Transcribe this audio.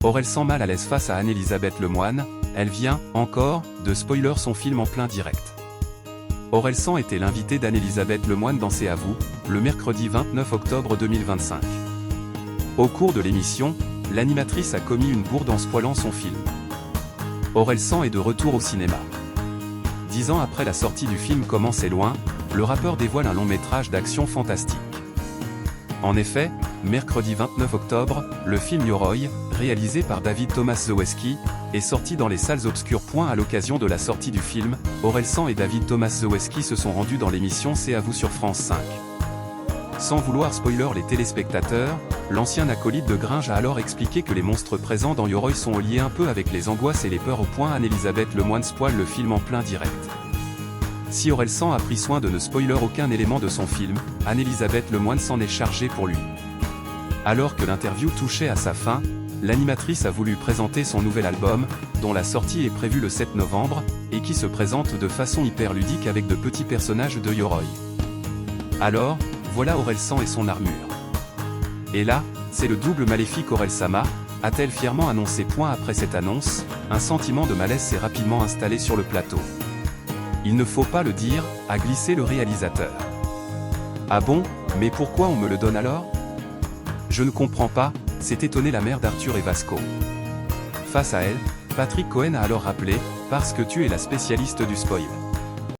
Orelsan mal à l'aise face à Anne-Elisabeth Lemoine, elle vient, encore, de spoiler son film en plein direct. Orelsan était l'invité d'Anne-Elisabeth Lemoine dans C'est à vous, le mercredi 29 octobre 2025. Au cours de l'émission, l'animatrice a commis une bourde en spoilant son film. Orelsan est de retour au cinéma. 10 ans après la sortie du film Comment c'est loin, le rappeur dévoile un long métrage d'action fantastique. En effet, mercredi 29 octobre, le film Yoroi, réalisé par David Thomas Zwoski, est sorti dans les salles obscures. À l'occasion de la sortie du film, Orelsan et David Thomas Zwoski se sont rendus dans l'émission C'est à vous sur France 5. Sans vouloir spoiler les téléspectateurs, l'ancien acolyte de Gringe a alors expliqué que les monstres présents dans Yoroi sont liés un peu avec les angoisses et les peurs. Anne-Elisabeth Lemoine spoile le film en plein direct. Si Orelsan a pris soin de ne spoiler aucun élément de son film, Anne-Elisabeth Lemoine s'en est chargée pour lui. Alors que l'interview touchait à sa fin, l'animatrice a voulu présenter son nouvel album, dont la sortie est prévue le 7 novembre, et qui se présente de façon hyper ludique avec de petits personnages de Yoroi. Alors, voilà Orelsan et son armure. Et là, c'est le double maléfique Orelsama, a-t-elle fièrement annoncé. Après cette annonce, un sentiment de malaise s'est rapidement installé sur le plateau. Il ne faut pas le dire, a glissé le réalisateur. Ah bon, mais pourquoi on me le donne alors? Je ne comprends pas, s'est étonnée la mère d'Arthur et Vasco. Face à elle, Patrick Cohen a alors rappelé, parce que tu es la spécialiste du spoil.